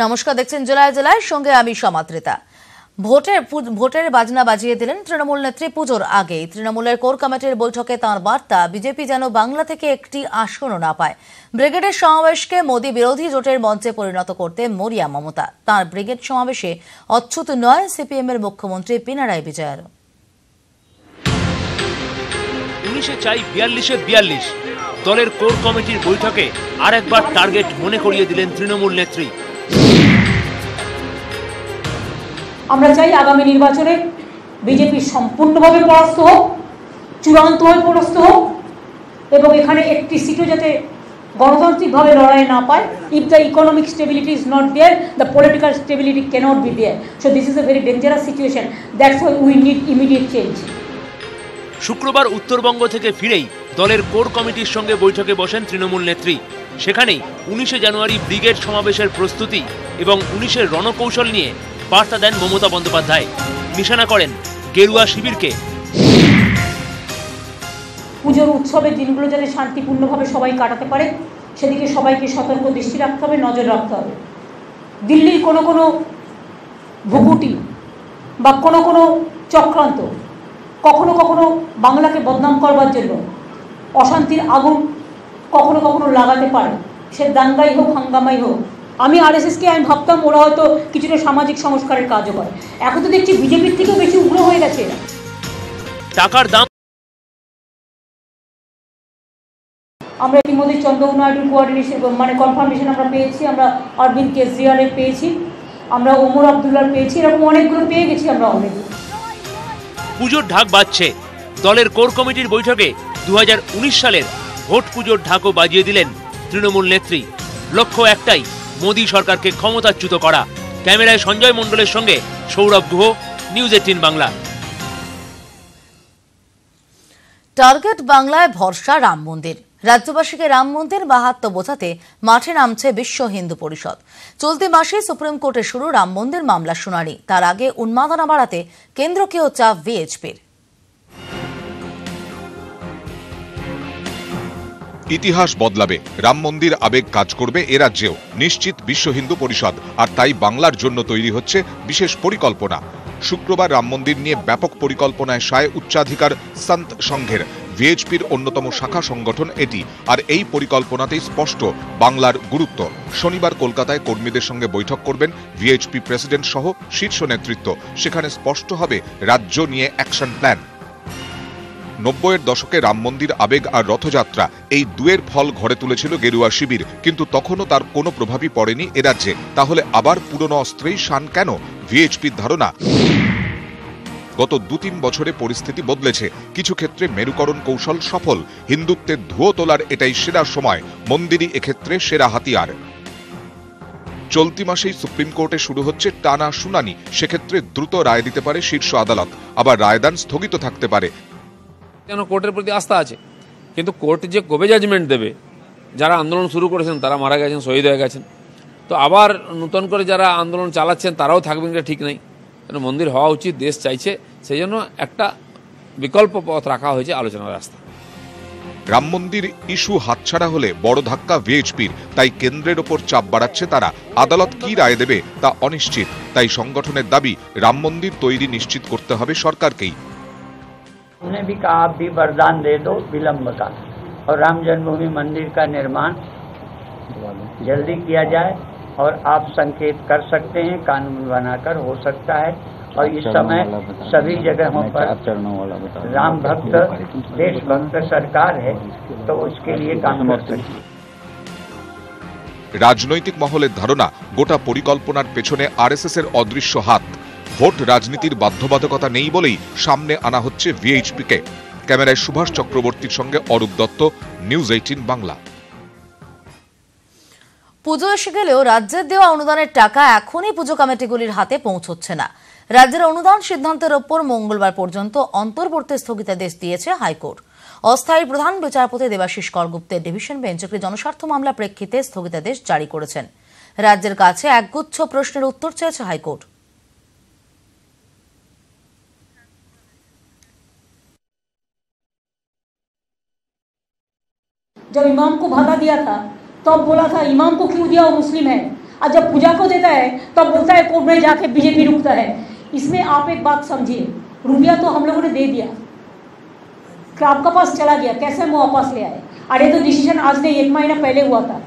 নমস্কার, দেখছেন জেলায় জেলায়, সঙ্গে আমি সমাদৃতা। ভোটের বাজনা বাজিয়ে দিলেন তৃণমূল নেত্রী পুজোর আগেই। তৃণমূলের কোর কমিটির বৈঠকে তাঁর বার্তা, বিজেপি যেন বাংলা থেকে একটি আসনও না পায়। ব্রিগেডের সমাবেশকে মোদী বিরোধী জোটের মঞ্চে পরিণত করতে মরিয়া মমতা। তাঁর ব্রিগেড সমাবেশে অচ্যুত নয় সিপিএম এর মুখ্যমন্ত্রী পিনারাই বিজয়ন। 19-এ চাই 42-এ 42। দলের কোর কমিটির বৈঠকে আরেকবার টার্গেট মনে করিয়ে দিলেন তৃণমূল নেত্রী। আমরা চাই আগামী নির্বাচনে বিজেপি সম্পূর্ণভাবে পরাস্ত হোক, চূড়ান্তভাবে পরাস্ত হোক, এবং এখানে একটি সিটও যাতে গণতান্ত্রিকভাবে লড়াই না পায়। If the economic stability is not there, the political stability cannot be there. So this is a very dangerous situation. That's why we need immediate change. শুক্রবার উত্তরবঙ্গ থেকে ফিরেই দলের কোর কমিটির সঙ্গে বৈঠকে বসেন তৃণমূল নেত্রী। সেখানেই 19শে জানুয়ারি ব্রিগেড সমাবেশের প্রস্তুতি এবং 19-এর রণকৌশল নিয়ে বার্তা দেন মমতা বন্দ্যোপাধ্যায়। নিশানা করেন গেরুয়া শিবিরকে। পুজোর উৎসবের দিনগুলো যাতে শান্তিপূর্ণভাবে সবাই কাটাতে পারে, সেদিকে সবাইকে সতর্ক দৃষ্টি রাখতে হবে, নজর রাখতে হবে। দিল্লির কোনো ভুকুটি বা কোনো চক্রান্ত কখনো কখনো বাংলাকে বদনাম করবার জন্য অশান্তির আগুন কখনো লাগাতে পারে, সে দাঙ্গাই হোক, হাঙ্গামাই হোক। আমি আরএসএসকে আমি ভাবতাম ওরা হয়তো কিছুটা সামাজিক সংস্কারের কাজও করে। এখন তো দেখছি বিজেপির থেকেও বেশি উগ্র হয়ে গেছে এরা। টাকার দাম আমরা ইতিমধ্যে চন্দ্রবাবু নাইডুর কোঅর্ডিনেশন কনফার্মেশন আমরা পেয়েছি, আমরা অরবিন্দ কেজরিওয়ালের পেয়েছি, আমরা ওমর আবদুল্লার পেয়েছি, এরকম অনেকগুলো পেয়ে গেছি আমরা অলরেডি। পুজোর ঢাক বাজছে। দলের কোর কমিটির বৈঠকে 2019 সালের ভোট পুজোর ঢাকও বাজিয়ে দিলেন তৃণমূল নেত্রী। লক্ষ্য একটাই, মোদী সরকারকে ক্ষমতাচ্যুত করা। ক্যামেরায় সঞ্জয় মণ্ডলের সঙ্গে সৌরভ গুহ, নিউজ 18 বাংলা। টার্গেট বাংলায় ভরসা রাম মন্দির। রাজ্যবাসীকে রাম মন্দির মাহাত্ম্য বোঝাতে মাঠে নামছে বিশ্ব হিন্দু পরিষদ। চলতি মাসে সুপ্রিম কোর্টে শুরু রাম মন্দির মামলা শুনানি। তার আগে উন্মাদনা বাড়াতে কেন্দ্রকেও চাপ ভিএইচপির। ইতিহাস বদলাবে, রাম মন্দির আবেগ কাজ করবে এ রাজ্যেও, নিশ্চিত বিশ্ব হিন্দু পরিষদ। আর তাই বাংলার জন্য তৈরি হচ্ছে বিশেষ পরিকল্পনা। শুক্রবার রাম মন্দির নিয়ে ব্যাপক পরিকল্পনায় সায় উচ্চাধিকার সন্ত সংঘের, ভিএইচপির অন্যতম শাখা সংগঠন এটি। আর এই পরিকল্পনাতেই স্পষ্ট বাংলার গুরুত্ব। শনিবার কলকাতায় কর্মীদের সঙ্গে বৈঠক করবেন ভিএইচপি প্রেসিডেন্ট সহ শীর্ষ নেতৃত্ব। সেখানে স্পষ্ট হবে রাজ্য নিয়ে অ্যাকশন প্ল্যান। 90-এর দশকে রাম মন্দির আবেগ আর রথযাত্রা, এই দুয়ের ফল ঘরে তুলেছিল গেরুয়া শিবির, কিন্তু তখনও তার কোনো প্রভাবই পড়েনি এরাজ্যে। তাহলে আবার পুরনো অস্ত্রেই শান কেন? ভিএইচপির ধারণা, গত 2-3 বছরে পরিস্থিতি বদলেছে। কিছু ক্ষেত্রে মেরুকরণ কৌশল সফল। হিন্দুত্বের ধুয়ো তোলার এটাই সেরা সময়। মন্দিরই এক্ষেত্রে সেরা হাতিয়ার। চলতি মাসেই সুপ্রিম কোর্টে শুরু হচ্ছে টানা শুনানি। সেক্ষেত্রে দ্রুত রায় দিতে পারে শীর্ষ আদালত, আবার রায়দান স্থগিত থাকতে পারে। কেন কোর্টের প্রতি আস্থা আছে, কিন্তু কোর্ট যে কবে জাজমেন্ট দেবে, যারা আন্দোলন শুরু করেছেন তারা মারা গেছেন, শহীদ হয়ে গেছেন, তো আবার নতুন করে যারা আন্দোলন চালাচ্ছেন তারাও থাকবেন এটা ঠিক নেই। কেন মন্দির হওয়া উচিত, দেশ চাইছে, সেই জন্য একটা বিকল্প পথ রাখা হয়েছে, আলোচনার রাস্তা। রাম মন্দির ইস্যু হাতছাড়া হলে বড় ধাক্কা ভিএইচপির, তাই কেন্দ্রের ওপর চাপ বাড়াচ্ছে তারা। আদালত কি রায় দেবে তা অনিশ্চিত, তাই সংগঠনের দাবি রাম মন্দির তৈরি নিশ্চিত করতে হবে সরকারকেই। उन्होंने भी कहा आप भी वरदान दे दो विलंब का, और राम जन्मभूमि मंदिर का निर्माण जल्दी किया जाए। और आप संकेत कर सकते हैं, कानून बनाकर हो सकता है। और इस समय सभी जगहों पर राम भक्त देशभक्त सरकार है, तो उसके लिए काम कर सकते हैं। রাজনৈতিক মহলের ধারণা, গোটা পরিকল্পনার পেছনে আরএসএস এর অদৃশ্য হাত। ভোট রাজনীতির বাধ্যবাধকতা নেই বলেই সামনে আনা হচ্ছে ভিএইচপিকে। ক্যামেরায় সুভাষ চক্রবর্তীর সঙ্গে অরূপ দত্ত, নিউজ 18 বাংলা। পুজো এসে গেলেও রাজ্যের দেওয়া অনুদানের টাকা এখনই পুজো কমিটিগুলির হাতে পৌঁছচ্ছে না। রাজ্যের অনুদান সিদ্ধান্তের ওপর মঙ্গলবার পর্যন্ত অন্তর্বর্তী স্থগিতাদেশ দিয়েছে হাইকোর্ট। অস্থায়ী প্রধান বিচারপতি দেবাশিস করগুপ্তের ডিভিশন বেঞ্চ একটি জনস্বার্থ মামলা প্রেক্ষিতে স্থগিতাদেশ জারি করেছেন। রাজ্যের কাছে একগুচ্ছ প্রশ্নের উত্তর চেয়েছে হাইকোর্ট। जब इमाम को भागा दिया था तब बोला था इमाम को क्यों दिया, वो मुस्लिम है। और जब पूजा को देता है तब तो बोलता है कोर्ट में जाके बीजेपी रुकता है। इसमें आप एक बात समझिए, रुपया तो हम लोगों ने दे दिया, आपका पास चला गया, कैसे हम वापस ले आए? अरे तो डिसीजन आज नहीं, 1 महीना पहले हुआ था।